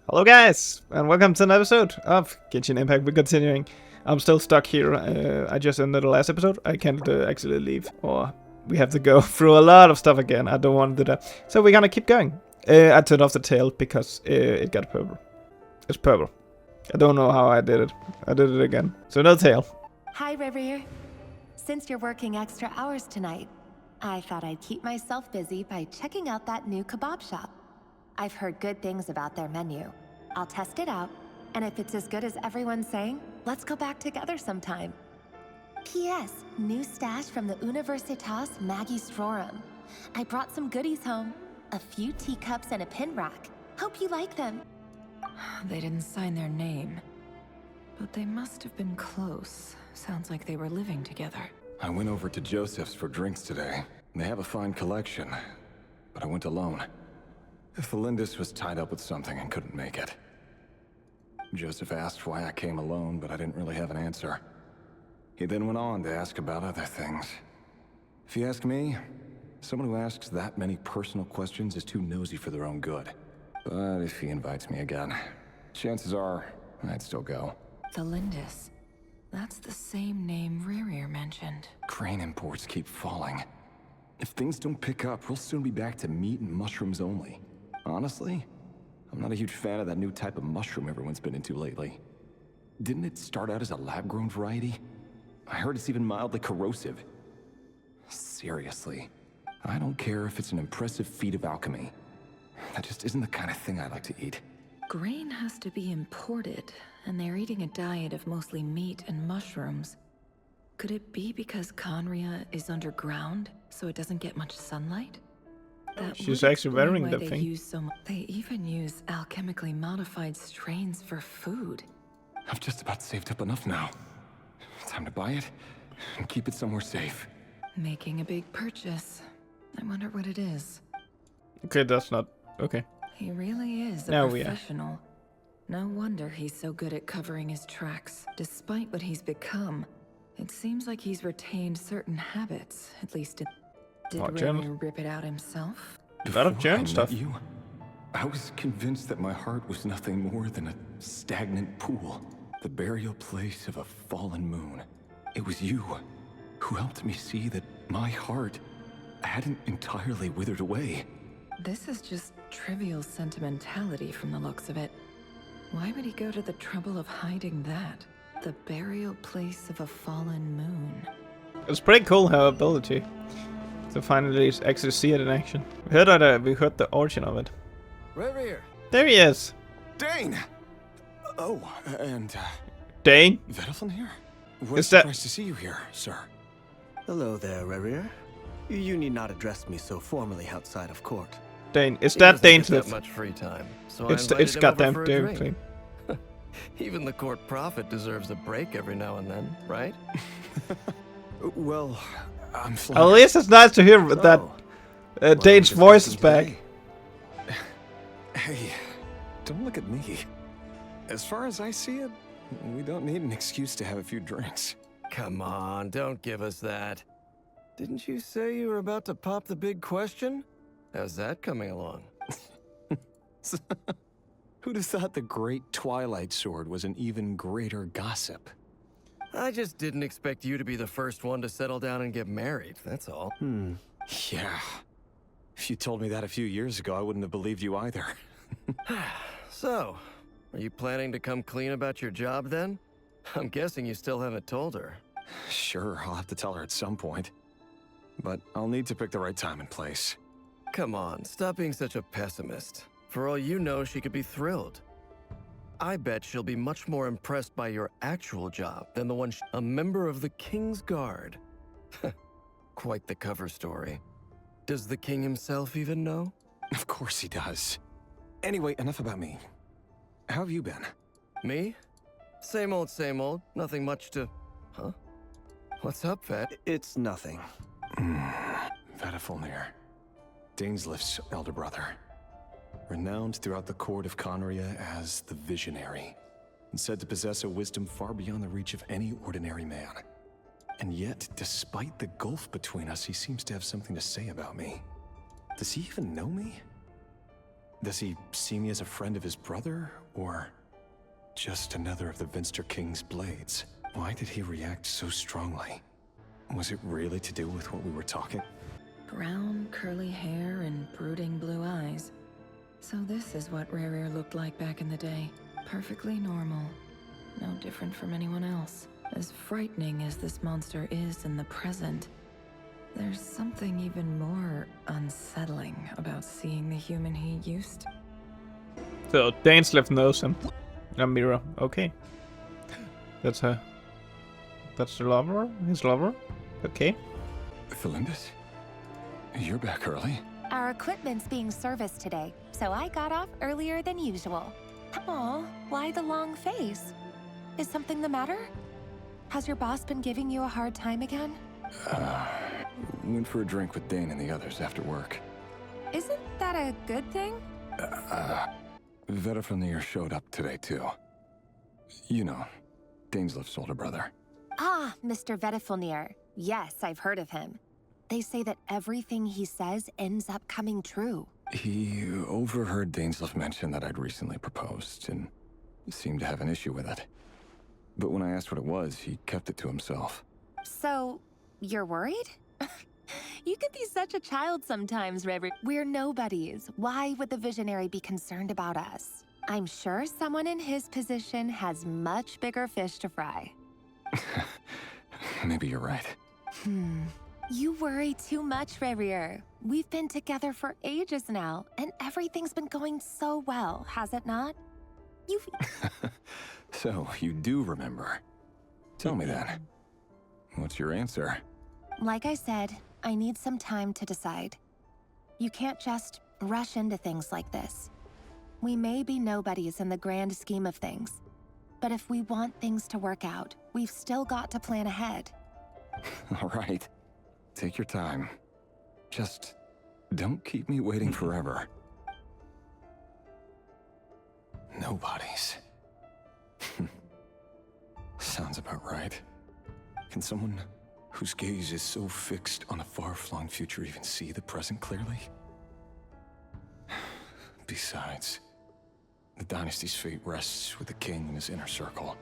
Hello guys, and welcome to an episode of Genshin Impact. We're continuing. I'm still stuck here. I just ended the last episode. I can't actually leave, or we have to go through a lot of stuff again. I don't want to do that. So we're gonna keep going. I turned off the tail because it got purple. It's purple. I don't know how I did it. I did it again. So no tail. Hi, River. Since you're working extra hours tonight, I thought I'd keep myself busy by checking out that new kebab shop. I've heard good things about their menu. I'll test it out, and if it's as good as everyone's saying, let's go back together sometime. P.S. New stash from the Universitas Magistrorum. I brought some goodies home. A few teacups and a pin rack. Hope you like them. They didn't sign their name, but they must have been close. Sounds like they were living together. I went over to Joseph's for drinks today. They have a fine collection, but I went alone. Felindis was tied up with something and couldn't make it. Joseph asked why I came alone, but I didn't really have an answer. He then went on to ask about other things. If you ask me, someone who asks that many personal questions is too nosy for their own good. But if he invites me again, chances are I'd still go. Felindis. That's the same name Rerir mentioned. Crane imports keep falling. If things don't pick up, we'll soon be back to meat and mushrooms only. Honestly, I'm not a huge fan of that new type of mushroom everyone's been into lately. Didn't it start out as a lab-grown variety? I heard it's even mildly corrosive. Seriously, I don't care if it's an impressive feat of alchemy. That just isn't the kind of thing I like to eat. Grain has to be imported, and they're eating a diet of mostly meat and mushrooms. Could it be because Conria is underground, so it doesn't get much sunlight? She's actually wearing the thing. They even use alchemically modified strains for food. I've just about saved up enough now. Time to buy it and keep it somewhere safe. Making a big purchase. I wonder what it is. Okay, that's not... okay. He really is a professional. No wonder he's so good at covering his tracks. Despite what he's become, it seems like he's retained certain habits, at least it... Did Rerir rip it out himself? A lot of germ stuff. I was convinced that my heart was nothing more than a stagnant pool. The burial place of a fallen moon. It was you who helped me see that my heart hadn't entirely withered away. This is just trivial sentimentality from the looks of it. Why would he go to the trouble of hiding that? The burial place of a fallen moon. It's pretty cool, her ability. To finally actually see it in action. We heard the origin of it. Rerir! There he is! Dane! Oh, and Dane? Vedelfin here? Is that... Surprised to see you here, sir. Hello there, Rerir. You need not address me so formally outside of court. Dane, is that Dane? That much free time, so it's goddamn Dane. Even the court prophet deserves a break every now and then, right? Well, I'm At flattered. least it's nice to hear that Dane's voice is back. Hey, don't look at me. As far as I see it, we don't need an excuse to have a few drinks. Come on, don't give us that. Didn't you say you were about to pop the big question? How's that coming along? Who'd have thought the great Twilight Sword was an even greater gossip? I just didn't expect you to be the first one to settle down and get married, that's all. Yeah. If you told me that a few years ago, I wouldn't have believed you either. So, are you planning to come clean about your job then? I'm guessing you still haven't told her. Sure, I'll have to tell her at some point. But I'll need to pick the right time and place. Come on, stop being such a pessimist. For all you know, she could be thrilled. I bet she'll be much more impressed by your actual job than the one a member of the King's Guard. Quite the cover story. Does the king himself even know? Of course he does. Anyway, enough about me. How have you been? Me? Same old, same old. Nothing much to... Huh? What's up, Vet? It's nothing. Vedafulnir, Dainslift's elder brother. Renowned throughout the court of Conria as the Visionary, and said to possess a wisdom far beyond the reach of any ordinary man. And yet, despite the gulf between us, he seems to have something to say about me. Does he even know me? Does he see me as a friend of his brother, or just another of the Vinster King's blades? Why did he react so strongly? Was it really to do with what we were talking? Brown, curly hair and brooding blue eyes. So this is what Rerir looked like back in the day. Perfectly normal. No different from anyone else. As frightening as this monster is in the present, there's something even more unsettling about seeing the human he used to. So Dainsleif knows him. A mirror. Okay. That's her. That's the lover? His lover? Okay. Felindis? You're back early. Our equipment's being serviced today, so I got off earlier than usual. Aw, why the long face? Is something the matter? Has your boss been giving you a hard time again? Went for a drink with Dane and the others after work. Isn't that a good thing? Vedifnir showed up today too. You know, Dainsleif's older brother. Ah, Mr. Vedifnir. Yes, I've heard of him. They say that everything he says ends up coming true. He overheard Dainsleif mention that I'd recently proposed, and seemed to have an issue with it. But when I asked what it was, he kept it to himself. So, you're worried? You could be such a child sometimes, Rever. We're nobodies. Why would the Visionary be concerned about us? I'm sure someone in his position has much bigger fish to fry. Maybe you're right. You worry too much, Rerir. We've been together for ages now, and everything's been going so well, has it not? You've... So, you do remember. Tell me then. What's your answer? Like I said, I need some time to decide. You can't just rush into things like this. We may be nobodies in the grand scheme of things, but if we want things to work out, we've still got to plan ahead. All right. Take your time. Just don't keep me waiting forever. Nobodies. Sounds about right. Can someone whose gaze is so fixed on a far-flung future even see the present clearly? Besides, the dynasty's fate rests with the king and his inner circle.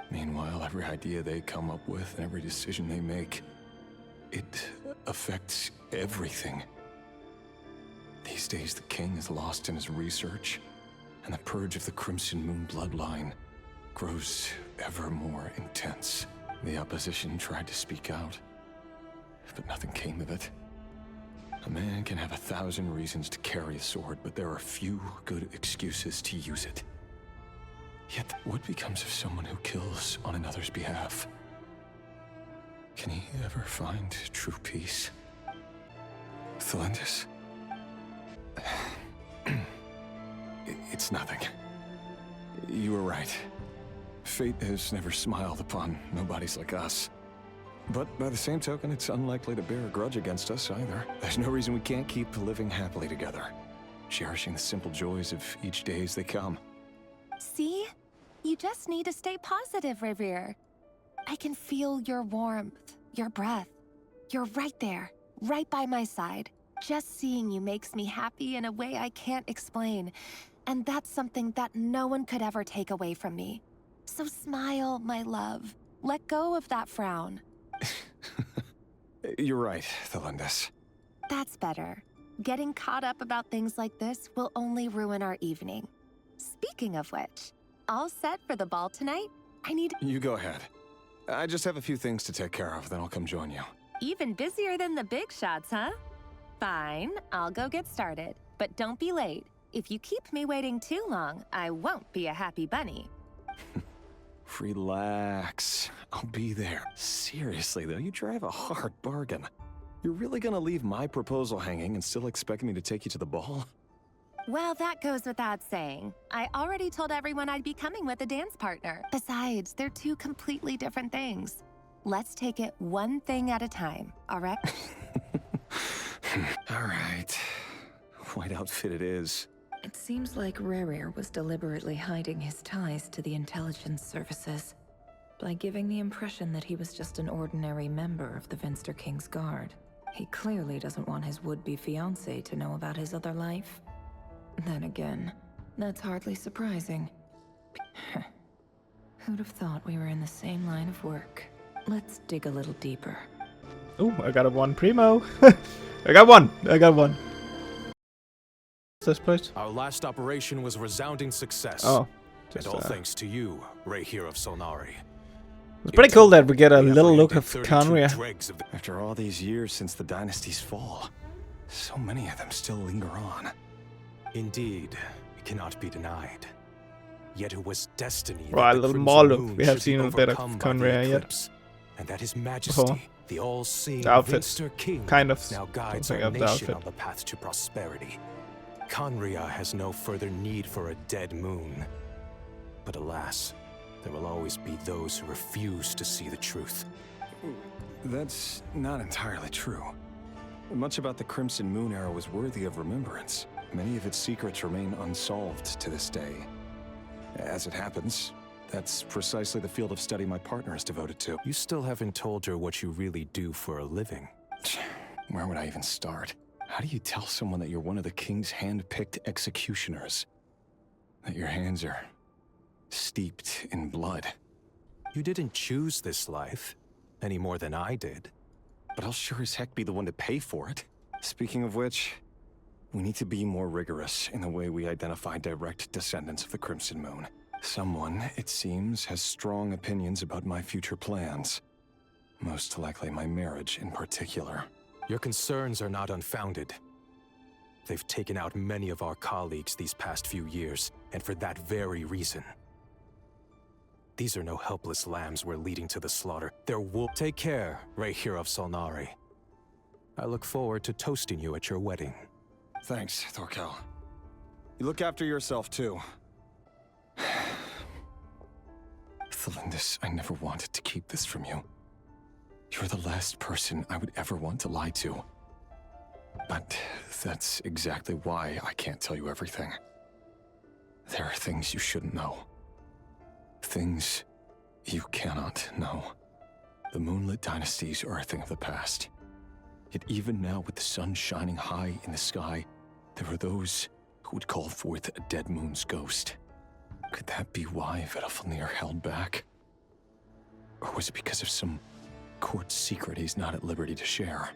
Meanwhile, every idea they come up with and every decision they make, it affects everything. These days, the king is lost in his research, and the purge of the Crimson Moon bloodline grows ever more intense. The opposition tried to speak out, but nothing came of it. A man can have 1,000 reasons to carry a sword, but there are few good excuses to use it. Yet, what becomes of someone who kills on another's behalf? Can he ever find true peace? Felindis? It's nothing. You were right. Fate has never smiled upon nobodies like us. But by the same token, it's unlikely to bear a grudge against us either. There's no reason we can't keep living happily together, cherishing the simple joys of each day as they come. See? You just need to stay positive, Rerir. I can feel your warmth, your breath. You're right there, right by my side. Just seeing you makes me happy in a way I can't explain. And that's something that no one could ever take away from me. So smile, my love. Let go of that frown. You're right, Felindis. That's better. Getting caught up about things like this will only ruin our evening. Speaking of which, all set for the ball tonight? You go ahead. I just have a few things to take care of, then I'll come join you. Even busier than the big shots, huh? Fine, I'll go get started. But don't be late. If you keep me waiting too long, I won't be a happy bunny. Relax. I'll be there. Seriously, though, you drive a hard bargain. You're really gonna leave my proposal hanging and still expect me to take you to the ball? Well, that goes without saying. I already told everyone I'd be coming with a dance partner. Besides, they're two completely different things. Let's take it one thing at a time, all right? All right. White outfit it is. It seems like Rerir was deliberately hiding his ties to the intelligence services by giving the impression that he was just an ordinary member of the Vinster King's Guard. He clearly doesn't want his would-be fiancée to know about his other life. Then again, that's hardly surprising. Who'd have thought we were in the same line of work? Let's dig a little deeper. Oh, I got a 1 primo. I got one. This place? Our last operation was a resounding success. Oh. And all thanks to you, Ray here of Solnari. It's pretty cool that we get a little look of Conria. After all these years since the dynasty's fall, so many of them still linger on. Indeed, it cannot be denied. Yet it was destiny. Right, a little more look. We have seen a bit of Conria yet. And that His Majesty, the all-seeing Vinster King, kind of now guides our nation on the path to prosperity. Conria has no further need for a dead moon. But alas, there will always be those who refuse to see the truth. That's not entirely true. Much about the Crimson Moon era was worthy of remembrance. Many of its secrets remain unsolved to this day. As it happens, that's precisely the field of study my partner is devoted to. You still haven't told her what you really do for a living. Where would I even start? How do you tell someone that you're one of the king's hand-picked executioners? That your hands are steeped in blood? You didn't choose this life, any more than I did. But I'll sure as heck be the one to pay for it. Speaking of which, we need to be more rigorous in the way we identify direct descendants of the Crimson Moon. Someone, it seems, has strong opinions about my future plans. Most likely my marriage in particular. Your concerns are not unfounded. They've taken out many of our colleagues these past few years, and for that very reason. These are no helpless lambs we're leading to the slaughter. They're wolves. Take care, Ray here of Solnari. I look forward to toasting you at your wedding. Thanks, Thorkel. You look after yourself, too. Thelindis, I never wanted to keep this from you. You're the last person I would ever want to lie to. But that's exactly why I can't tell you everything. There are things you shouldn't know. Things you cannot know. The moonlit dynasties are a thing of the past. Yet even now, with the sun shining high in the sky, there are those who would call forth a dead moon's ghost. Could that be why Vedalfnir held back? Or was it because of some court secret he's not at liberty to share?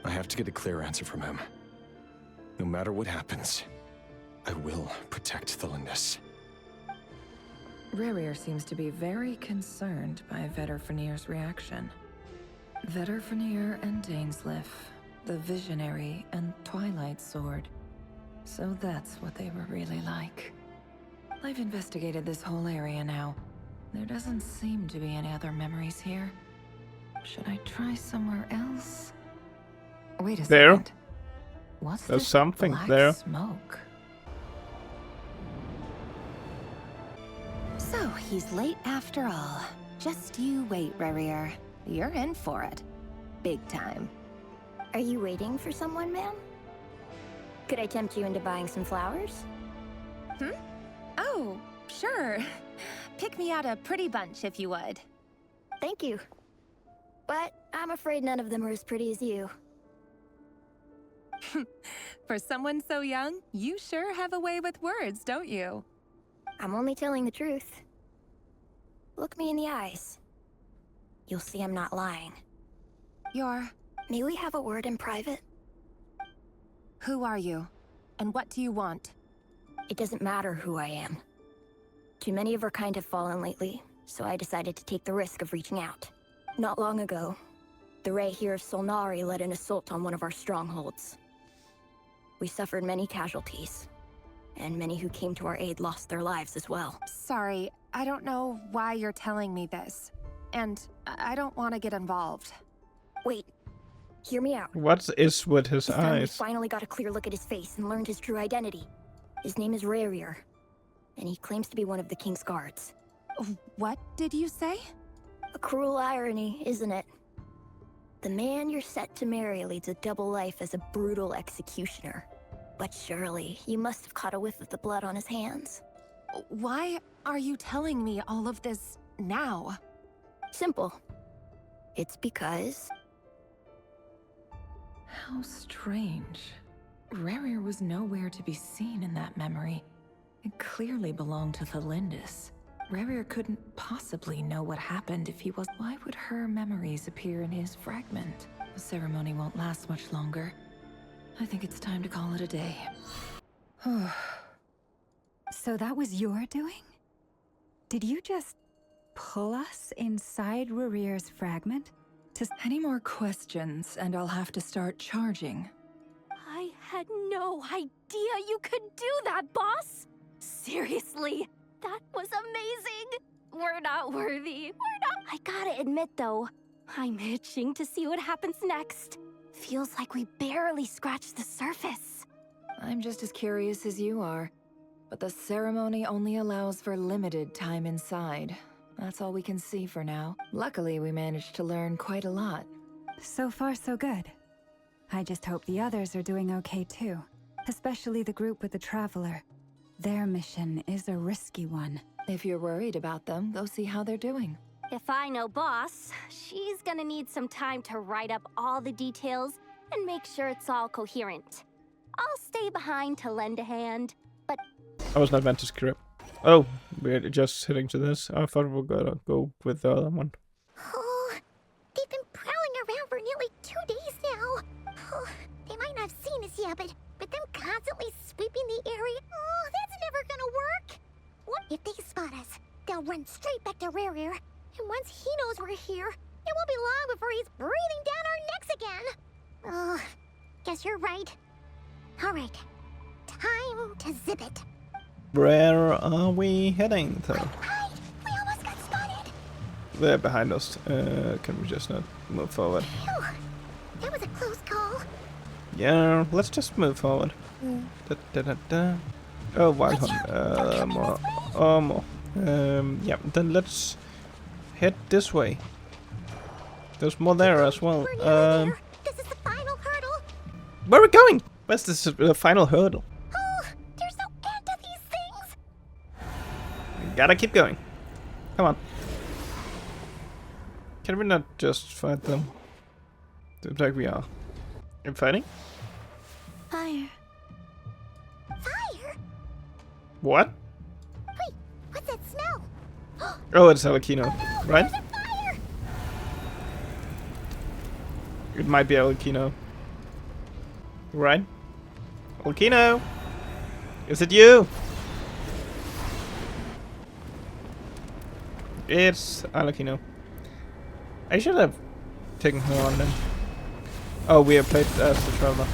I have to get a clear answer from him. No matter what happens, I will protect Thelindis. Rarier seems to be very concerned by Vedalfnir's reaction. Vedalfnir and Dainsleif, the Visionary and Twilight Sword. So that's what they were really like. I've investigated this whole area now. There doesn't seem to be any other memories here. Should I try somewhere else? Wait a second. What's There's this something black there. smoke? So he's late after all. Just you wait, Rarier. You're in for it. Big time. Are you waiting for someone, ma'am? Could I tempt you into buying some flowers? Oh, sure. Pick me out a pretty bunch if you would. Thank you. But I'm afraid none of them are as pretty as you. For someone so young, you sure have a way with words, don't you? I'm only telling the truth. Look me in the eyes. You'll see I'm not lying. May we have a word in private? Who are you? And what do you want? It doesn't matter who I am. Too many of our kind have fallen lately, so I decided to take the risk of reaching out. Not long ago, the Ray here of Solnari led an assault on one of our strongholds. We suffered many casualties, and many who came to our aid lost their lives as well. Sorry, I don't know why you're telling me this. And I don't want to get involved. Wait, hear me out. What is with his This time we eyes? finally got a clear look at his face and learned his true identity. His name is Rarier, and he claims to be one of the King's Guards. What did you say? A cruel irony, isn't it? The man you're set to marry leads a double life as a brutal executioner. But surely, you must have caught a whiff of the blood on his hands. Why are you telling me all of this now? Simple. It's because... How strange. Rerir was nowhere to be seen in that memory. It clearly belonged to Thelindis. Rerir couldn't possibly know what happened if he was. Why would her memories appear in his fragment? The ceremony won't last much longer. I think it's time to call it a day. So that was your doing? Did you just pull us inside Rerir's fragment? Any more questions, and I'll have to start charging. I had no idea you could do that, boss! Seriously, that was amazing! We're not worthy. I gotta admit, though, I'm itching to see what happens next. Feels like we barely scratched the surface. I'm just as curious as you are. But the ceremony only allows for limited time inside. That's all we can see for now. Luckily, we managed to learn quite a lot. So far, so good. I just hope the others are doing okay too. Especially the group with the Traveler. Their mission is a risky one. If you're worried about them, go see how they're doing. If I know Boss, she's gonna need some time to write up all the details and make sure it's all coherent. I'll stay behind to lend a hand, but... I was not meant to script. Oh, we're just heading to this. I thought we were gonna go with the other one. Oh, they've been prowling around for nearly 2 days now. Oh, they might not have seen us yet, but them constantly sweeping the area, oh, that's never gonna work. What if they spot us? They'll run straight back to Rerir, and once he knows we're here, it won't be long before he's breathing down our necks again. Oh, guess you're right. All right, time to zip it. Where are we heading, though? Hide! We almost got spotted! They're behind us. Can we just not move forward? Phew, that was a close call. Yeah, let's just move forward. Da, da, da, da. Oh, wild hunt. More. Oh, more. Yeah, then let's head this way. There's more there as well. We're nearly there. This is the final hurdle. Where are we going? Where's this final hurdle? Oh, there's no end to these things. Gotta keep going. Come on. Can we not just fight them? Seems like we are. You're fighting? Fire. Fire? What? Wait, what's that smell? Oh, it's arlecchino, No, right? there's a fire! It might be arlecchino. Right? Arlecchino! Is it you? It's arlecchino. I should have taken her on then. Oh, we have played as the Traveler.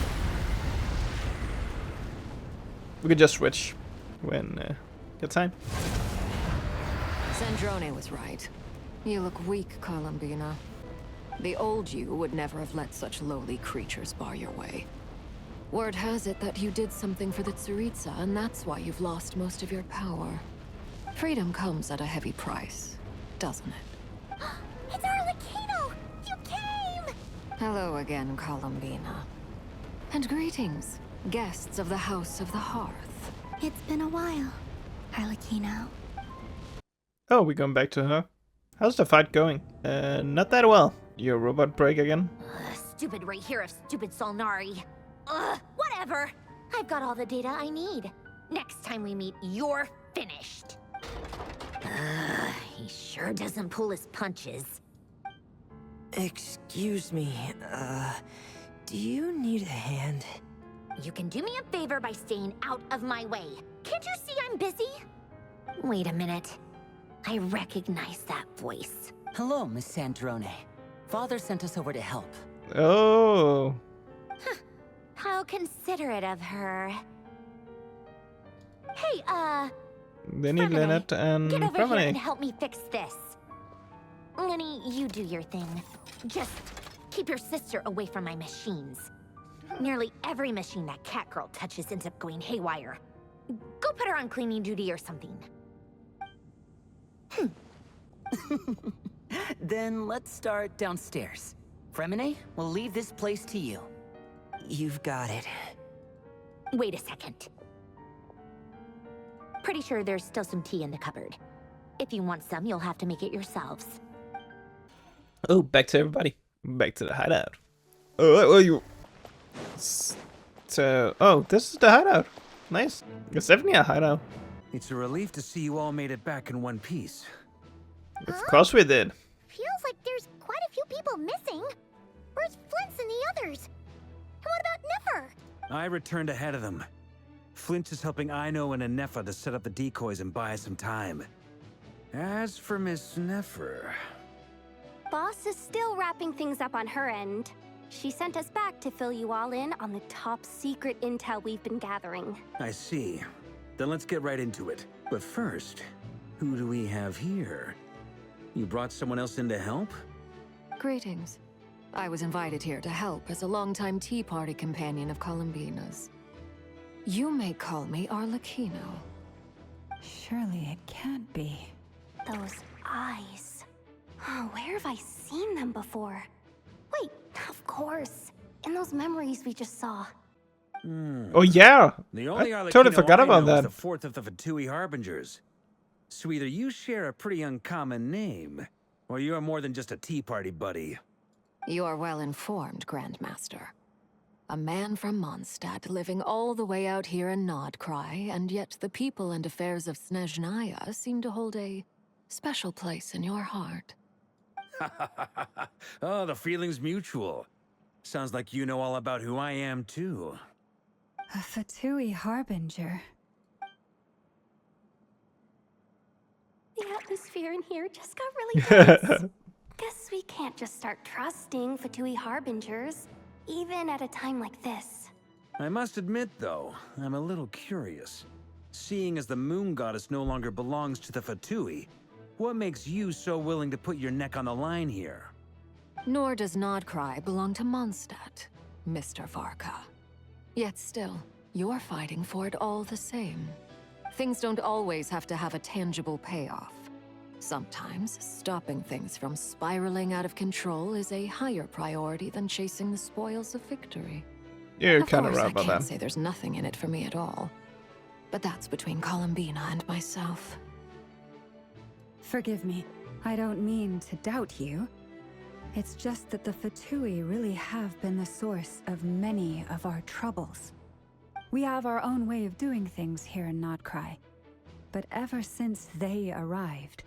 We could just switch when get time. Sandrone was right. You look weak, Columbina. The old you would never have let such lowly creatures bar your way. Word has it that you did something for the Tsaritsa, and that's why you've lost most of your power. Freedom comes at a heavy price, doesn't it? It's Arlecchino! You came! Hello again, Columbina. And greetings, guests of the House of the Hearth. It's been a while, Arlecchino. Oh, we're going back to her. How's the fight going? Not that well. Your robot break again? Stupid right here of stupid Solnari. Whatever. I've got all the data I need. Next time we meet, you're finished. He sure doesn't pull his punches. Excuse me, do you need a hand? You can do me a favor by staying out of my way. Can't you see I'm busy? Wait a minute. I recognize that voice. Hello, Miss Sandrone. Father sent us over to help. Oh. How considerate of her. Hey, They need Lynette and get over here Promenade. and help me fix this. Lenny, you do your thing. Just keep your sister away from my machines. Nearly every machine that Catgirl touches ends up going haywire. Go put her on cleaning duty or something. Then let's start downstairs. Fremine, we'll leave this place to you. You've got it. Wait a second. Pretty sure there's still some tea in the cupboard. If you want some, you'll have to make it yourselves. Oh, back to everybody. Back to the hideout. Oh, you. So, oh, this is the hideout. Nice. It's definitely a hideout. It's a relief to see you all made it back in one piece. Of course we did. Feels like there's quite a few people missing. Where's Flint's and the others? And what about Nefer? I returned ahead of them. Flint is helping Aino and Anefa to set up the decoys and buy us some time. As for Miss Nefer... Boss is still wrapping things up on her end. She sent us back to fill you all in on the top secret intel we've been gathering. I see. Then let's get right into it. But first, who do we have here? You brought someone else in to help? Greetings. I was invited here to help as a longtime Tea Party companion of Columbina's. You may call me Arlecchino. Surely it can't be. Those eyes. Oh, where have I seen them before? Wait, of course. In those memories we just saw. Oh yeah! The only I totally forgot about that. The fourth of the Fatui Harbingers. So either you share a pretty uncommon name, or you're more than just a Tea Party buddy. You are well informed, Grandmaster. A man from Mondstadt living all the way out here in Nodcry, and yet the people and affairs of Snezhnaya seem to hold a special place in your heart. Oh, the feeling's mutual. Sounds like you know all about who I am, too. A Fatui Harbinger. The atmosphere in here just got really tense. Guess we can't just start trusting Fatui Harbingers, even at a time like this. I must admit, though, I'm a little curious. Seeing as the Moon Goddess no longer belongs to the Fatui, what makes you so willing to put your neck on the line here? Nor does Nodcry belong to Mondstadt, Mr. Varka. Yet still, you're fighting for it all the same. Things don't always have to have a tangible payoff. Sometimes, stopping things from spiraling out of control is a higher priority than chasing the spoils of victory. You're kind of right about I can't that. say there's nothing in it for me at all. But that's between Columbina and myself. Forgive me. I don't mean to doubt you. It's just that the Fatui really have been the source of many of our troubles. We have our own way of doing things here in Nodcry. But ever since they arrived,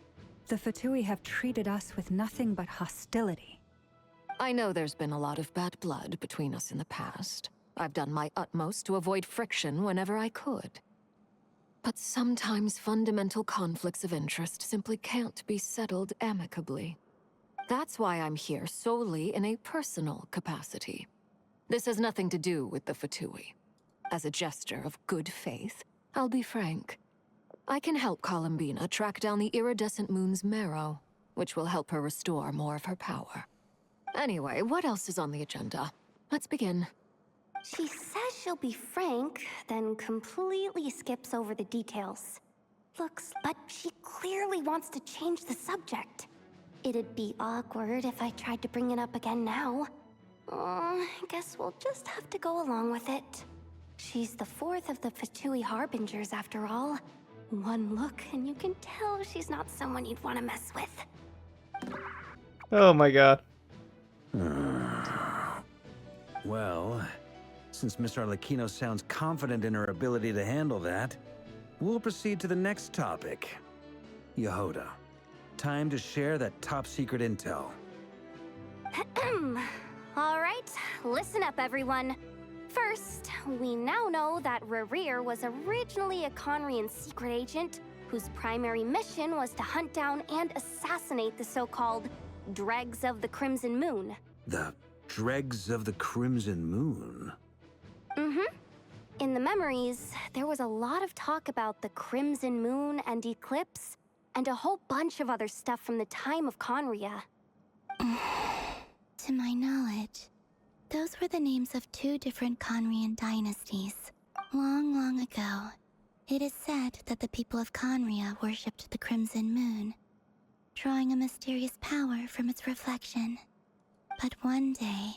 the Fatui have treated us with nothing but hostility. I know there's been a lot of bad blood between us in the past. I've done my utmost to avoid friction whenever I could. But sometimes fundamental conflicts of interest simply can't be settled amicably. That's why I'm here solely in a personal capacity. This has nothing to do with the Fatui. As a gesture of good faith, I'll be frank. I can help Columbina track down the iridescent moon's marrow, which will help her restore more of her power. Anyway, what else is on the agenda? Let's begin. She says she'll be frank, then completely skips over the details. But she clearly wants to change the subject. It'd be awkward if I tried to bring it up again now. I guess we'll just have to go along with it. She's the fourth of the Fatui Harbingers, after all. One look, and you can tell she's not someone you'd want to mess with. Oh my god. Well, since Miss Arlecchino sounds confident in her ability to handle that, we'll proceed to the next topic. Yehoda, time to share that top-secret intel. All right, listen up, everyone. First, we now know that Rerir was originally a Conrian secret agent whose primary mission was to hunt down and assassinate the so-called Dregs of the Crimson Moon. The Dregs of the Crimson Moon? In the memories, there was a lot of talk about the Crimson Moon and Eclipse, and a whole bunch of other stuff from the time of Conria. To my knowledge, those were the names of two different Conrian dynasties. Long, long ago, it is said that the people of Conria worshipped the Crimson Moon, drawing a mysterious power from its reflection. But one day,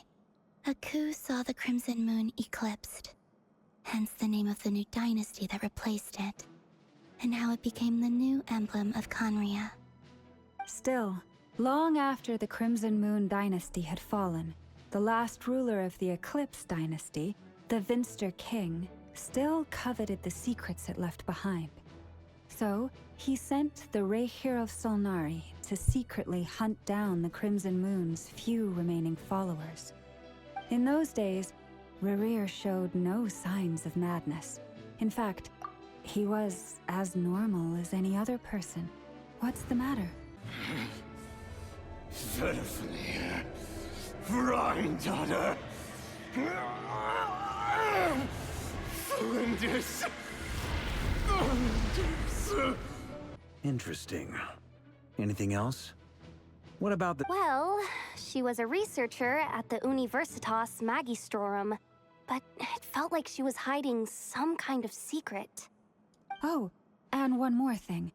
a coup saw the Crimson Moon eclipsed, hence the name of the new dynasty that replaced it, and how it became the new emblem of Conria. Still, long after the Crimson Moon dynasty had fallen, the last ruler of the Eclipse dynasty, the Vinster King still coveted the secrets it left behind. So, he sent the Rehir of Solnari to secretly hunt down the Crimson Moon's few remaining followers. In those days, Rerir showed no signs of madness. In fact, he was as normal as any other person. What's the matter? Verfnir, Freindaughter, Flinders. Interesting. Anything else? What about the— Well, she was a researcher at the Universitas Magistrorum, but it felt like she was hiding some kind of secret. Oh, and one more thing.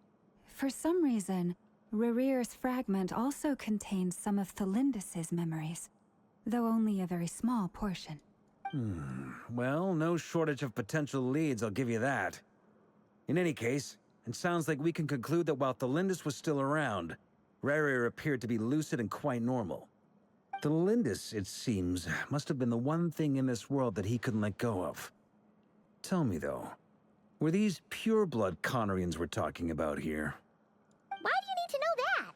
For some reason, Rerir's fragment also contains some of Thelindis' memories, though only a very small portion. Well, no shortage of potential leads, I'll give you that. In any case, it sounds like we can conclude that while Thelindis was still around, Rerir appeared to be lucid and quite normal. Thelindis, it seems, must have been the one thing in this world that he couldn't let go of. Tell me, though, were these pure-blood Conrians we're talking about here? Why do you need to know that?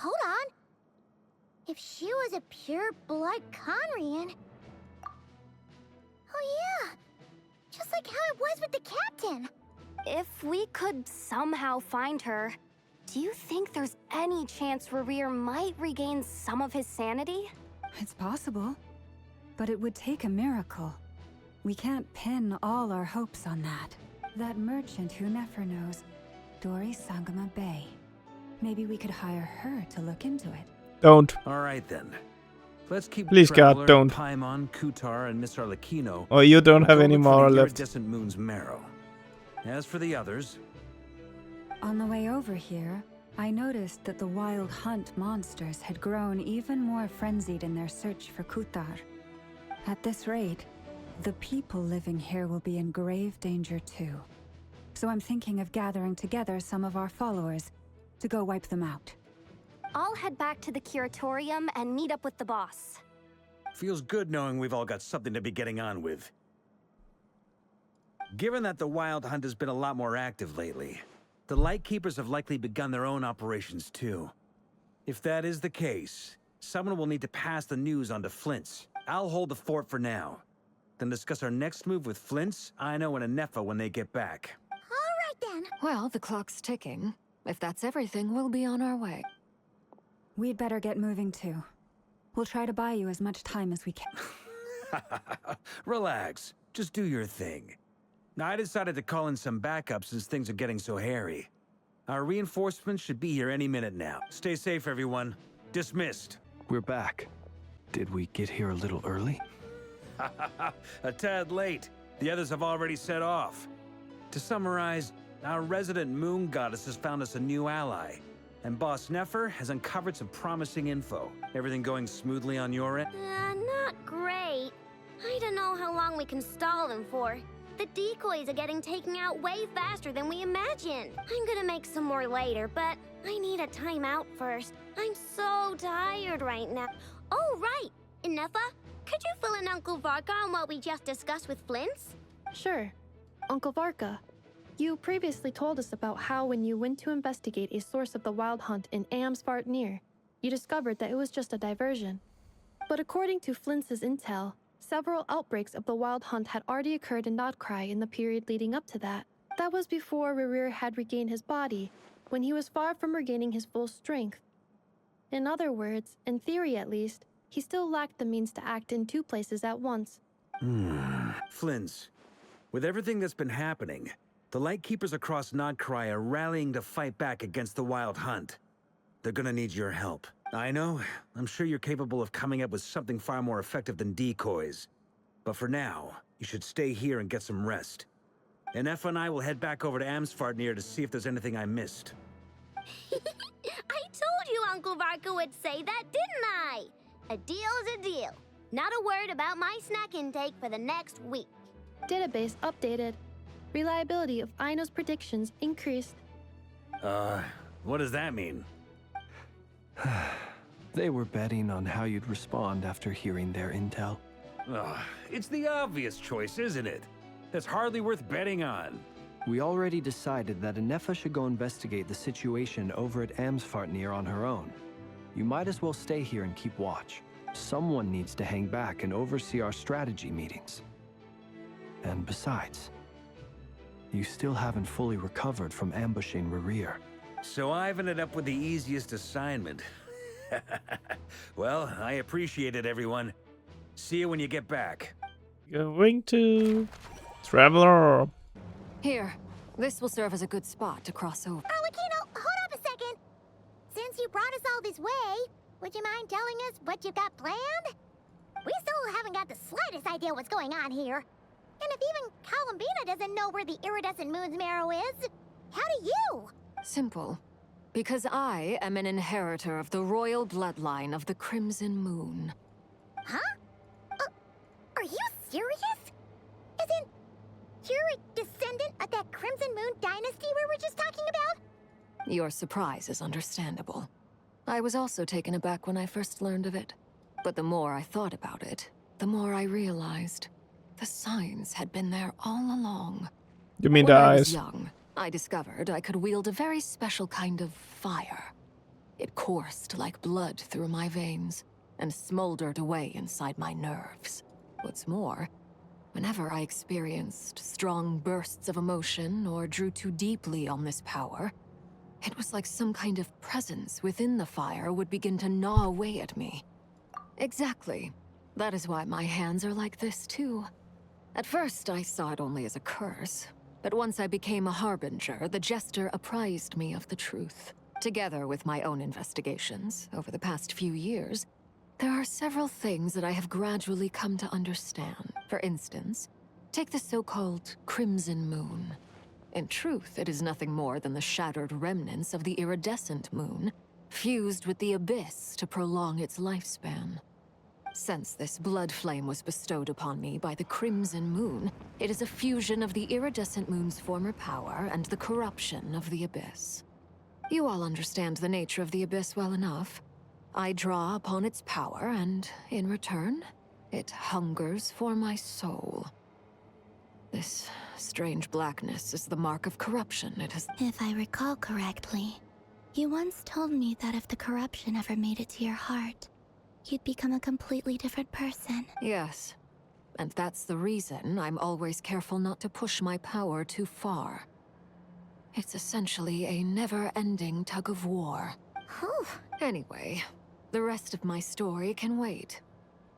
Hold on. If she was a pure-blood Conrian... Oh yeah! Just like how it was with the captain! If we could somehow find her, do you think there's any chance Rerir might regain some of his sanity? It's possible, but it would take a miracle. We can't pin all our hopes on that. That merchant who Nefer knows, Dori Sangama Bay. Maybe we could hire her to look into it. Don't. All right, then. Let's keep Please, God, don't. Paimon, Kutar, and Miss Arlecchino. Or you don't have any more left. Iridescent Moon's marrow. As for the others... On the way over here, I noticed that the Wild Hunt monsters had grown even more frenzied in their search for Kutar. At this rate, the people living here will be in grave danger too. So I'm thinking of gathering together some of our followers to go wipe them out. I'll head back to the curatorium and meet up with the boss. Feels good knowing we've all got something to be getting on with. Given that the Wild Hunt has been a lot more active lately, the Lightkeepers have likely begun their own operations too. If that is the case, someone will need to pass the news on to Flint's. I'll hold the fort for now. Then discuss our next move with Flint's, Aino, and Anefa when they get back. All right then. Well, the clock's ticking. If that's everything, we'll be on our way. We'd better get moving too. We'll try to buy you as much time as we can. Relax. Just do your thing. Now, I decided to call in some backup since things are getting so hairy. Our reinforcements should be here any minute now. Stay safe, everyone. Dismissed. We're back. Did we get here a little early? A tad late. The others have already set off. To summarize, our resident moon goddess has found us a new ally. And Boss Nefer has uncovered some promising info. Everything going smoothly on your end? Not great. I don't know how long we can stall them for. The decoys are getting taken out way faster than we imagined. I'm gonna make some more later, but I need a timeout first. I'm so tired right now. Oh, right! Inefa, could you fill in Uncle Varka on what we just discussed with Flint's? Sure. Uncle Varka, you previously told us about how when you went to investigate a source of the Wild Hunt in Amsvartnir, you discovered that it was just a diversion. But according to Flint's intel, several outbreaks of the Wild Hunt had already occurred in Nodcry in the period leading up to that. That was before Rerir had regained his body, when he was far from regaining his full strength. In other words, in theory at least, he still lacked the means to act in two places at once. Flint's, with everything that's been happening, the Lightkeepers across Nodcry are rallying to fight back against the Wild Hunt. They're gonna need your help. I know, I'm sure you're capable of coming up with something far more effective than decoys. But for now, you should stay here and get some rest. And Efa and I will head back over to Amsvartnir to see if there's anything I missed. I told you Uncle Varka would say that, didn't I? A deal is a deal. Not a word about my snack intake for the next week. Database updated. Reliability of Aino's predictions increased. What does that mean? They were betting on how you'd respond after hearing their intel. Ugh, it's the obvious choice, isn't it? That's hardly worth betting on. We already decided that Anefa should go investigate the situation over at Amsfartnir on her own. You might as well stay here and keep watch. Someone needs to hang back and oversee our strategy meetings. And besides, you still haven't fully recovered from ambushing Rerir. So I've ended up with the easiest assignment. Well, I appreciate it, everyone. See you when you get back. Going to Traveler. Here, this will serve as a good spot to cross over. Arlecchino, hold up a second. Since you brought us all this way, would you mind telling us what you've got planned? We still haven't got the slightest idea what's going on here. And if even Columbina doesn't know where the iridescent moon's marrow is, how do you? Simple. Because I am an inheritor of the royal bloodline of the Crimson Moon. Huh? Are you serious? As in, you're a descendant of that Crimson Moon dynasty we were just talking about? Your surprise is understandable. I was also taken aback when I first learned of it. But the more I thought about it, the more I realized the signs had been there all along. You mean when the I was eyes? young, I discovered I could wield a very special kind of fire. It coursed like blood through my veins and smoldered away inside my nerves. What's more, whenever I experienced strong bursts of emotion or drew too deeply on this power, it was like some kind of presence within the fire would begin to gnaw away at me. Exactly. That is why my hands are like this too. At first, I saw it only as a curse. But once I became a harbinger, the jester apprised me of the truth. Together with my own investigations over the past few years, there are several things that I have gradually come to understand. For instance, take the so-called Crimson Moon. In truth, it is nothing more than the shattered remnants of the iridescent moon, fused with the abyss to prolong its lifespan. Since this blood flame was bestowed upon me by the Crimson Moon, it is a fusion of the iridescent moon's former power and the corruption of the abyss. You all understand the nature of the abyss well enough. I draw upon its power, and in return, it hungers for my soul. This strange blackness is the mark of corruption it has— If I recall correctly, you once told me that if the corruption ever made it to your heart, you'd become a completely different person. Yes. And that's the reason I'm always careful not to push my power too far. It's essentially a never-ending tug of war. Whew. Anyway, the rest of my story can wait.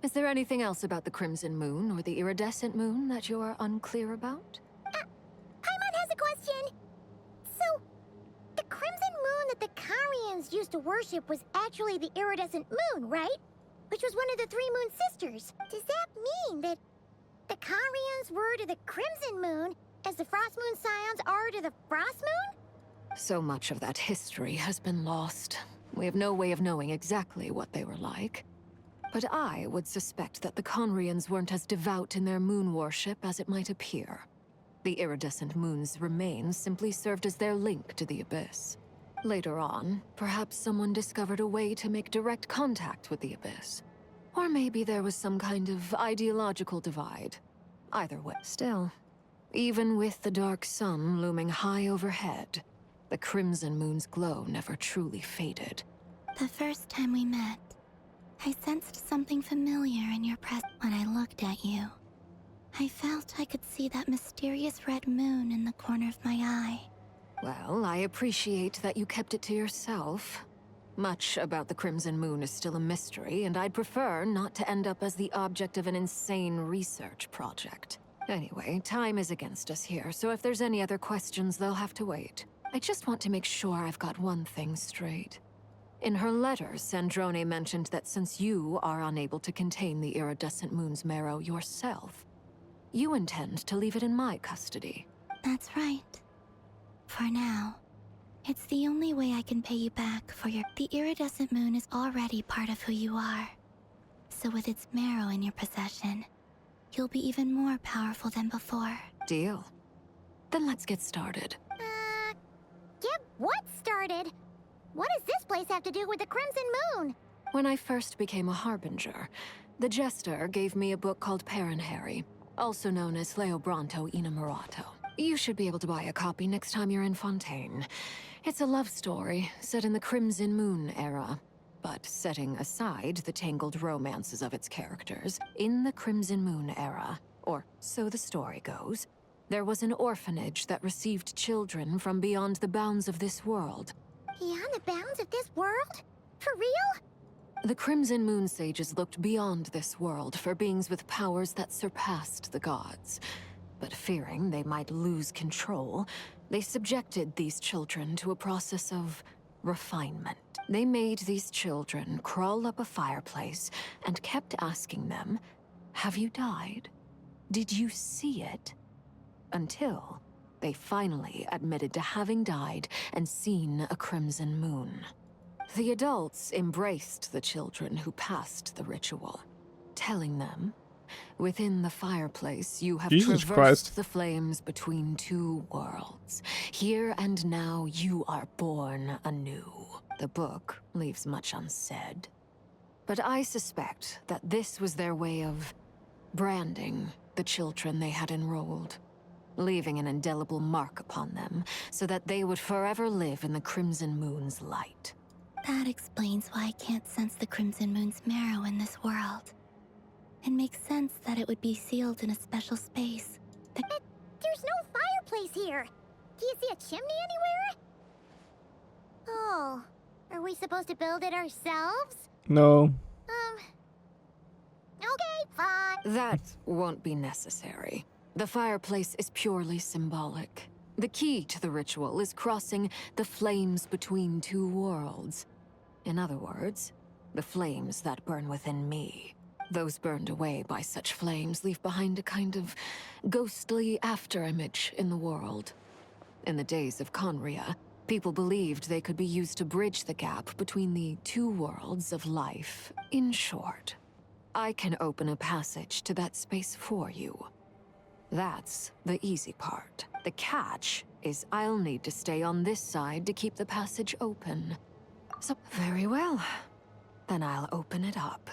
Is there anything else about the Crimson Moon or the Iridescent Moon that you're unclear about? Paimon has a question. So, the Crimson Moon that the Carians used to worship was actually the Iridescent Moon, right? Which was one of the three Moon Sisters. Does that mean that the Carians were to the Crimson Moon as the Frost Moon Scions are to the Frost Moon? So much of that history has been lost. We have no way of knowing exactly what they were like. But I would suspect that the Conrians weren't as devout in their moon worship as it might appear. The iridescent moon's remains simply served as their link to the Abyss. Later on, perhaps someone discovered a way to make direct contact with the Abyss. Or maybe there was some kind of ideological divide. Either way. Still, even with the dark sun looming high overhead, the Crimson Moon's glow never truly faded. The first time we met, I sensed something familiar in your presence. When I looked at you, I felt I could see that mysterious red moon in the corner of my eye. Well, I appreciate that you kept it to yourself. Much about the Crimson Moon is still a mystery, and I'd prefer not to end up as the object of an insane research project. Anyway, time is against us here, so if there's any other questions, they'll have to wait. I just want to make sure I've got one thing straight. In her letters, Sandrone mentioned that since you are unable to contain the iridescent moon's marrow yourself, you intend to leave it in my custody. That's right. For now, it's the only way I can pay you back for your— The iridescent moon is already part of who you are. So with its marrow in your possession, you'll be even more powerful than before. Deal. Then let's get started. Get what started? What does this place have to do with the Crimson Moon? When I first became a harbinger, The Jester gave me a book called Harry, also known as Leobranto Inamorato. You should be able to buy a copy next time you're in Fontaine. It's a love story set in the Crimson Moon era, but setting aside the tangled romances of its characters. In the Crimson Moon era, or so the story goes, there was an orphanage that received children from beyond the bounds of this world. Beyond the bounds of this world? For real? The Crimson Moon sages looked beyond this world for beings with powers that surpassed the gods. But fearing they might lose control, they subjected these children to a process of refinement. They made these children crawl up a fireplace and kept asking them, "Have you died? Did you see it?" Until they finally admitted to having died and seen a crimson moon. The adults embraced the children who passed the ritual, telling them, "Within the fireplace, you have traversed the flames between two worlds. Here and now, you are born anew." The book leaves much unsaid, but I suspect that this was their way of branding the children they had enrolled, leaving an indelible mark upon them so that they would forever live in the Crimson Moon's light. That explains why I can't sense the Crimson Moon's marrow in this world. It makes sense that it would be sealed in a special space. But there's no fireplace here. Do you see a chimney anywhere? Oh, are we supposed to build it ourselves? No. Okay, fine. That won't be necessary. The fireplace is purely symbolic. The key to the ritual is crossing the flames between two worlds. In other words, the flames that burn within me. Those burned away by such flames leave behind a kind of ghostly afterimage in the world. In the days of Conria, people believed they could be used to bridge the gap between the two worlds of life. In short, I can open a passage to that space for you. That's the easy part. The catch is I'll need to stay on this side to keep the passage open. So, very well. Then I'll open it up.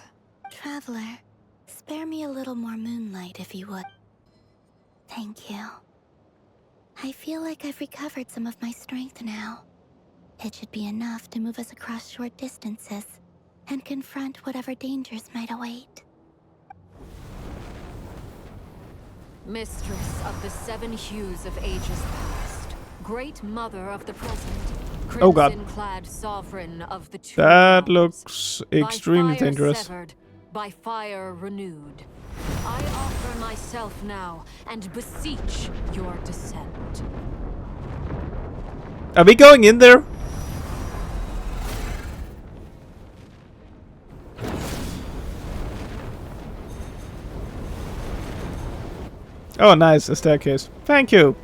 Traveler, spare me a little more moonlight if you would. Thank you. I feel like I've recovered some of my strength now. It should be enough to move us across short distances and confront whatever dangers might await. Mistress of the seven hues of ages past, great mother of the present, Oh god. crimson-clad sovereign of the two That worlds, looks extremely by fire dangerous. Severed, by fire renewed. I offer myself now and beseech your descent. Are we going in there? Oh, nice, a staircase. Thank you.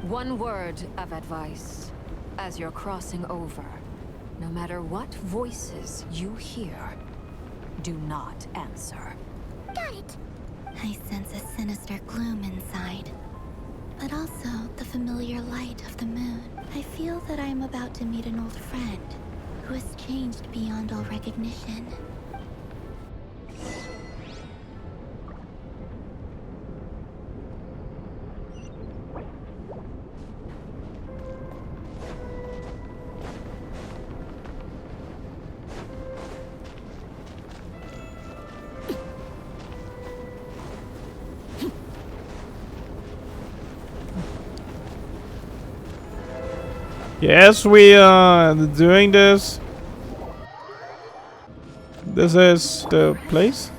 One word of advice. As you're crossing over, no matter what voices you hear, do not answer. Got it. I sense a sinister gloom inside, but also the familiar light of the moon. I feel that I am about to meet an old friend who has changed beyond all recognition. Yes, we are doing this. This is the place.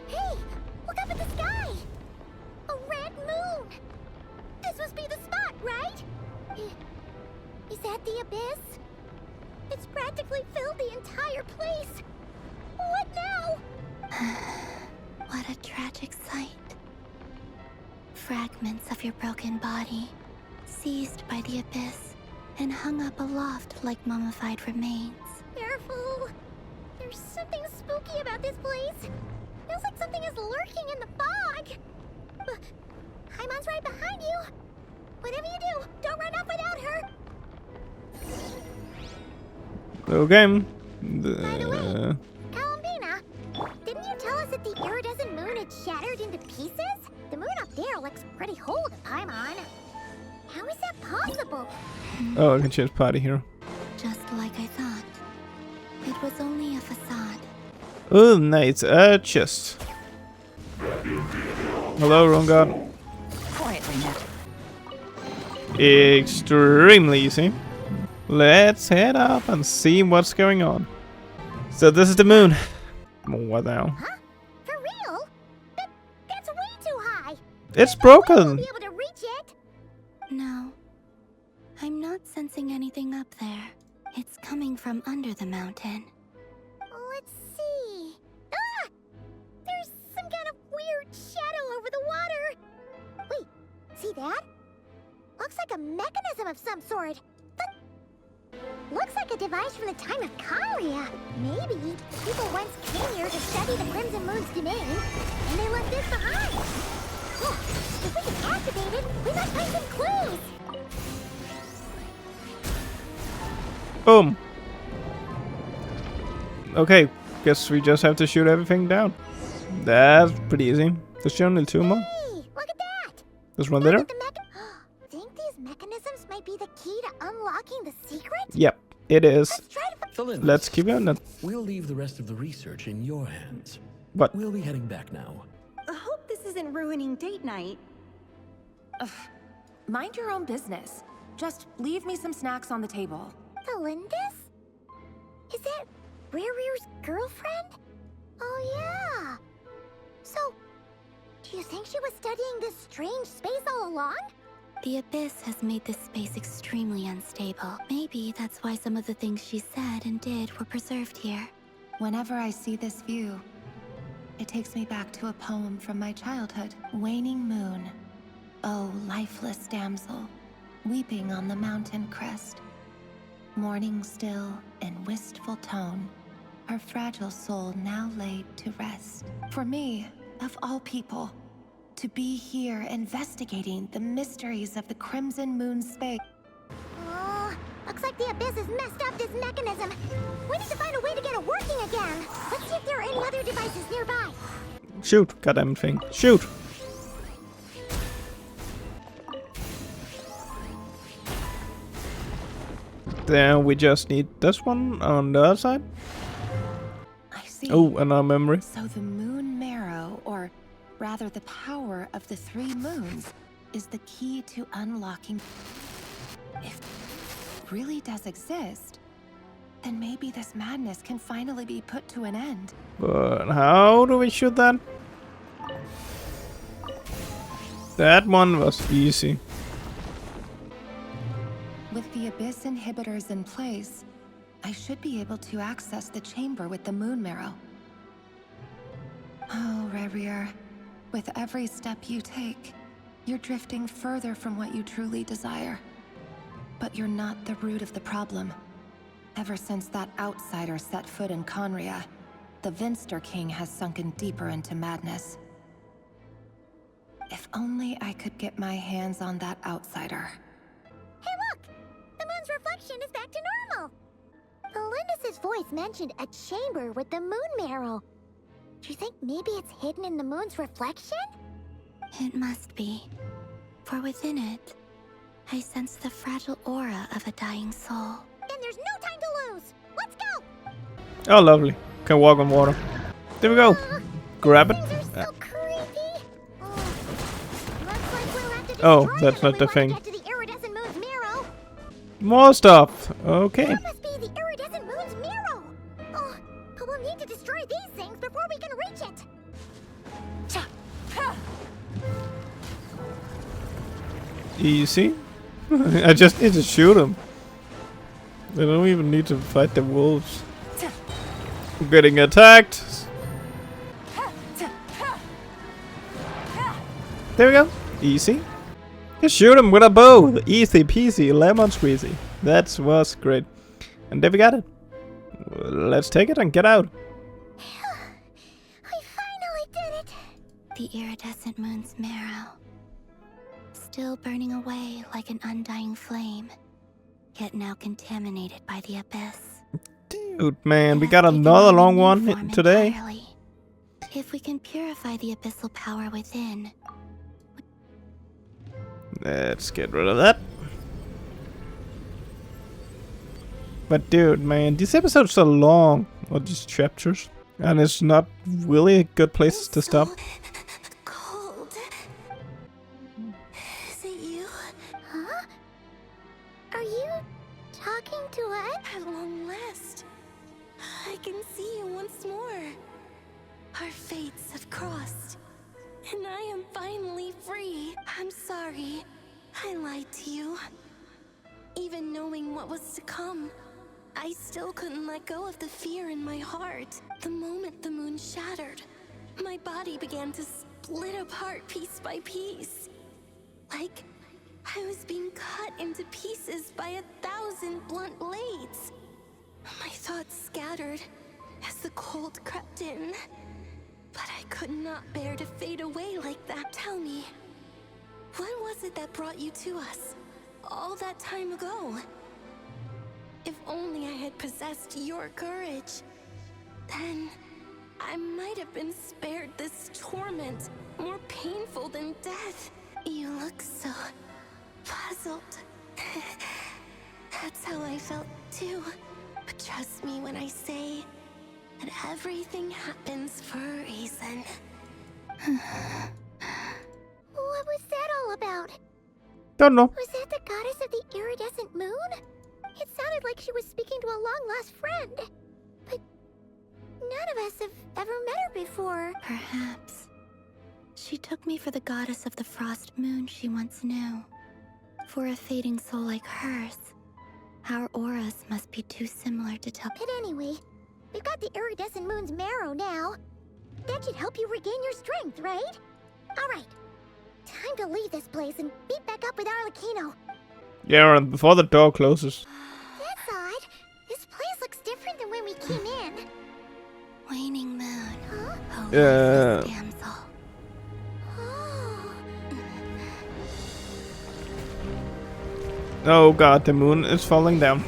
Hey, look up at the sky. A red moon. This must be the spot, right? Is that the abyss? It's practically filled the entire place. What now? What a tragic sight. Fragments of your broken body, seized by the abyss, and hung up aloft like mummified remains. Careful. There's something spooky about this place. Feels like something is lurking in the fog. Haimon's right behind you. Whatever you do, don't run off without her. Okay. Columbina, didn't you tell us that the iridescent moon had shattered into pieces? The moon up there looks pretty whole to Paimon. How is that possible? Oh, I can change party hero. Just like I thought. It was only a facade. Oh, nice. Chest. Hello, wrong god. Quietly, Net. Extremely easy. Let's head up and see what's going on. So this is the moon. What now? Huh? For real? That's way too high. It's We broken. won't be able to reach it. No. I'm not sensing anything up there. It's coming from under the mountain. Let's see. Ah! There's some kind of weird shadow over the water. Wait, see that? Looks like a mechanism of some sort. Looks like a device from the time of Kalia. Maybe people once came here to study the Crimson Moon's domain, and they left this behind. Oh, if we can activate it, we might find some clues. Boom. Okay, guess we just have to shoot everything down. That's pretty easy. There's only 2 more. Hey, look at that. There's one there. Think these mechanisms might be the key to unlocking the secret? Yep, it is. Let's keep going then. We'll leave the rest of the research in your hands. What? We'll be heading back now. I hope this isn't ruining date night. Ugh. Mind your own business. Just leave me some snacks on the table. Felindis? Is that Rere's girlfriend? Oh yeah. So, do you think she was studying this strange space all along? The Abyss has made this space extremely unstable. Maybe that's why some of the things she said and did were preserved here. Whenever I see this view, it takes me back to a poem from my childhood. Waning moon, oh lifeless damsel, weeping on the mountain crest. Mourning still in wistful tone, her fragile soul now laid to rest. For me, of all people, to be here investigating the mysteries of the Crimson Moon space. Oh, looks like the Abyss has messed up this mechanism. We need to find a way to get it working again. Let's see if there are any other devices nearby. Shoot, goddamn thing. Shoot. Then we just need this one on the other side. I see. Oh, and our memory. So the moon marrow, or rather the power of the 3 moons, is the key to unlocking. If it really does exist, then maybe this madness can finally be put to an end. But how do we shoot that? That one was easy. With the Abyss inhibitors in place, I should be able to access the chamber with the moon marrow. Oh, Rerir, with every step you take, you're drifting further from what you truly desire. But you're not the root of the problem. Ever since that outsider set foot in Conria, the Vinster King has sunken deeper into madness. If only I could get my hands on that outsider. Hey look! The moon's reflection is back to normal! Felindis' voice mentioned a chamber with the moon marrow. Do you think maybe it's hidden in the moon's reflection? It must be. For within it, I sense the fragile aura of a dying soul. Then there's no time to lose! Let's go! Oh, lovely. Can walk on water. There we go. Grab it. So creepy! Looks like we'll have to Oh, destroy that's them not if the we thing. want to get to the iridescent moon's marrow. More stuff. Okay. That must be the iridescent moon's marrow! Oh, but we'll need to destroy these things before we can reach it! Easy. I just need to shoot them. They don't even need to fight the wolves. I'm getting attacked. There we go. Easy. Just shoot him with a bow. Easy peasy, lemon squeezy. That was great. And there we got it. Let's take it and get out. We finally did it! The iridescent moon's marrow. still burning away like an undying flame, yet now contaminated by the abyss. Dude, man, we got another long one today. Entirely. If we can purify the abyssal power within... Let's get rid of that. But dude, man, these episodes are long, or these chapters, and it's not really a good place to stop. Cold. Is it you? Huh? Are you talking to us? At long last, I can see you once more. Our fates have crossed, and I am finally free. I'm sorry. I lied to you. Even knowing what was to come, I still couldn't let go of the fear in my heart. The moment the moon shattered, my body began to split apart piece by piece. Like I was being cut into pieces by 1,000 blunt blades. My thoughts scattered as the cold crept in. But I could not bear to fade away like that. Tell me, what was it that brought you to us all that time ago? If only I had possessed your courage, then I might have been spared this torment, more painful than death. You look so puzzled. That's how I felt too. But trust me when I say that everything happens for a reason. What was that all about? Don't know. Was that the goddess of the iridescent moon? It sounded like she was speaking to a long-lost friend. But none of us have ever met her before. Perhaps. She took me for the goddess of the frost moon she once knew. For a fading soul like hers, our auras must be too similar to tell. But anyway, we've got the iridescent moon's marrow now. That should help you regain your strength, right? Alright. Time to leave this place and meet back up with Arlecchino. Yeah, and before the door closes. That's odd. This place looks different than when we came in. Waning moon. Huh? Oh, damsel. Oh god, the moon is falling down.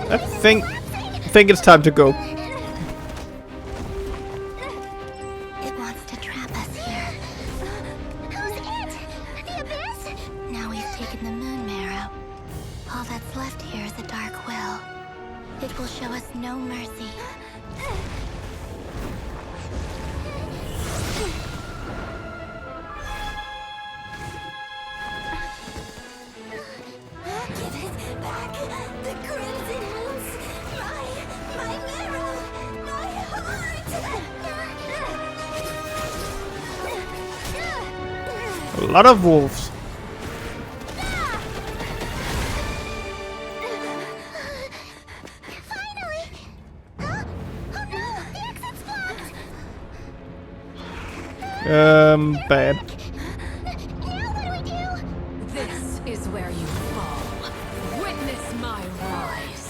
I think it's time to go. It wants to trap us here. Who's it? The abyss? Now we've taken the moon marrow. All that's left here is a dark will. It will show us no mercy. Give it back. The crimson moons. My marrow. My heart. A lot of wolves. Finally! Huh? Oh no! The exit's blocked! Bad. Now what do we do? This is where you fall. Witness my rise.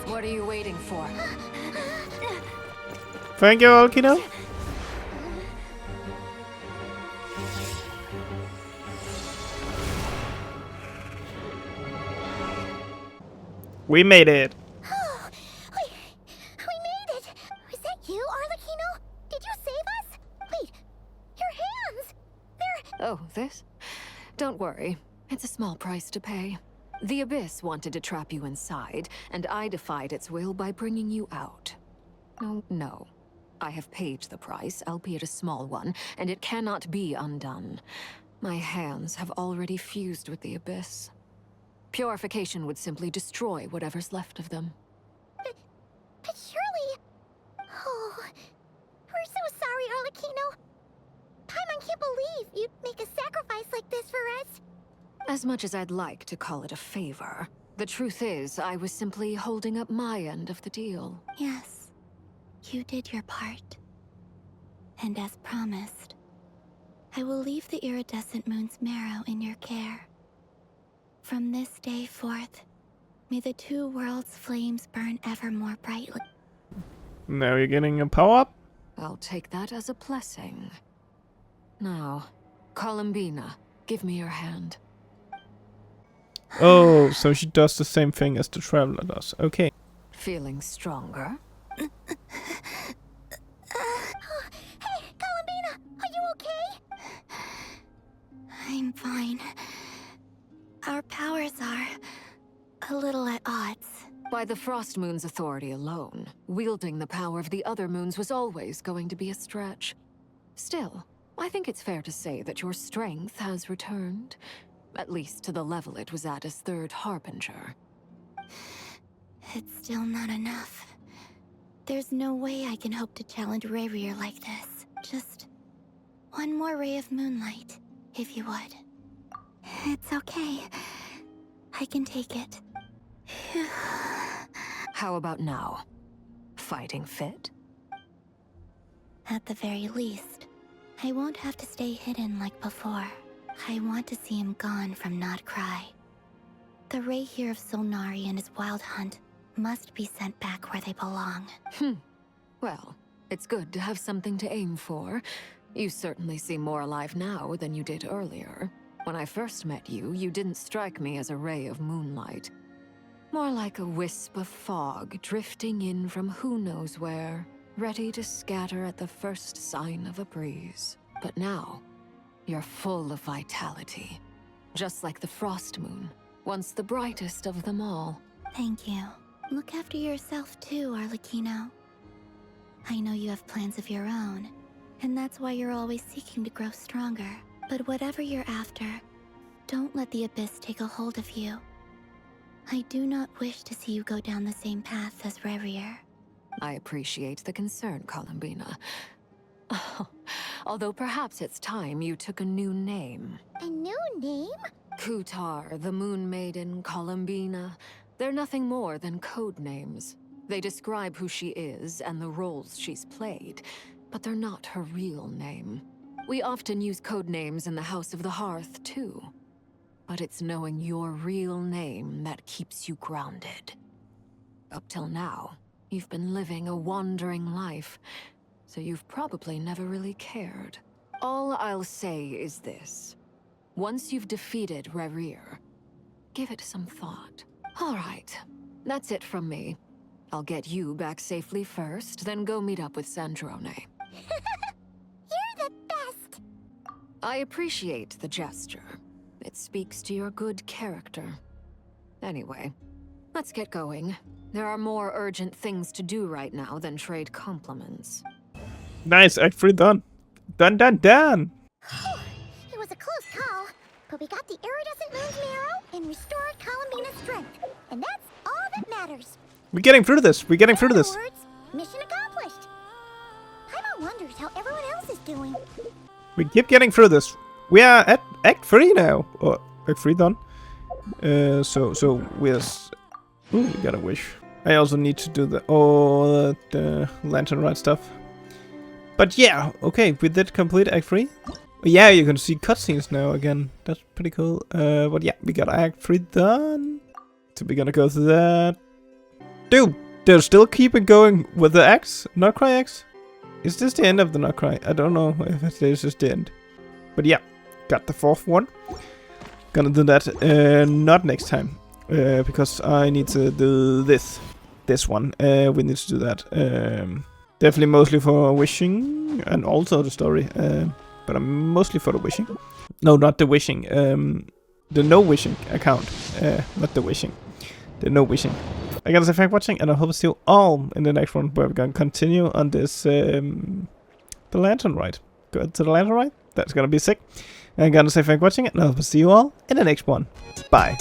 What are you waiting for? Thank you, Arlecchino. We made it. Oh, we made it! Was that you, Arlecchino? Did you save us? Wait, your hands! They're... Oh, this? Don't worry. It's a small price to pay. The Abyss wanted to trap you inside, and I defied its will by bringing you out. No. I have paid the price, albeit a small one, and it cannot be undone. My hands have already fused with the Abyss. Purification would simply destroy whatever's left of them. But surely... Oh... We're so sorry, Arlecchino. Paimon can't believe you'd make a sacrifice like this for us. As much as I'd like to call it a favor, the truth is I was simply holding up my end of the deal. Yes, you did your part. And as promised, I will leave the iridescent moon's marrow in your care. From this day forth, may the two worlds' flames burn ever more brightly. Now you're getting a power-up? I'll take that as a blessing. Now, Columbina, give me your hand. Oh, so she does the same thing as the Traveler does. Okay. Feeling stronger? Hey, Columbina, are you okay? I'm fine. Our powers are a little at odds. By the Frost Moon's authority alone, wielding the power of the other moons was always going to be a stretch. Still, I think it's fair to say that your strength has returned, at least to the level it was at as Third Harbinger. It's still not enough. There's no way I can hope to challenge Rayrier like this. Just one more ray of moonlight, if you would. It's okay. I can take it. How about now? Fighting fit? At the very least, I won't have to stay hidden like before. I want to see him gone from Not Cry. The Ray here of Solnari and his wild hunt must be sent back where they belong. Well, it's good to have something to aim for. You certainly seem more alive now than you did earlier. When I first met you, you didn't strike me as a ray of moonlight. More like a wisp of fog drifting in from who knows where, ready to scatter at the first sign of a breeze. But now, you're full of vitality. Just like the Frost Moon, once the brightest of them all. Thank you. Look after yourself too, Arlecchino. I know you have plans of your own, and that's why you're always seeking to grow stronger. But whatever you're after, don't let the Abyss take a hold of you. I do not wish to see you go down the same path as Rayrier. I appreciate the concern, Columbina. Although perhaps it's time you took a new name. A new name? Kutar, the Moon Maiden, Columbina. They're nothing more than code names. They describe who she is and the roles she's played, but they're not her real name. We often use code names in the House of the Hearth, too. But it's knowing your real name that keeps you grounded. Up till now, you've been living a wandering life, so you've probably never really cared. All I'll say is this. Once you've defeated Rayrier, give it some thought. All right, that's it from me. I'll get you back safely first, then go meet up with Sandrone. You're the best! I appreciate the gesture. It speaks to your good character. Anyway, let's get going. There are more urgent things to do right now than trade compliments. Nice, Act 3 done. Done. It was a close call, but we got the iridescent moon's marrow and restored Columbina's strength. And that's all that matters. We're getting through this. In other words, mission accomplished. Paimon wonders how everyone else is doing. We keep getting through this. We are at Act 3 now. Oh, Act 3 done. So we're... Ooh, we got a wish. I also need to do the lantern ride stuff. But yeah, okay, we did complete Act 3. Yeah, you can see cutscenes now again. That's pretty cool. But yeah, we got Act 3 done. So we're gonna go through that. Dude, they're still keeping going with the X? Not Cry X? Is this the end of the Not Cry? I don't know if this is the end. But yeah, got the fourth one. Gonna do that not next time. Because I need to do this one. We need to do that. Definitely mostly for wishing and also the story. But I'm mostly for the wishing. No, not the wishing. The no wishing account. Not the wishing. The no wishing. I gotta say thanks for watching, and I hope to see you all in the next one, where we're gonna continue on this the lantern ride. Go to the lantern ride. That's gonna be sick. And I'm gonna say thanks for watching, and I hope to see you all in the next one. Bye.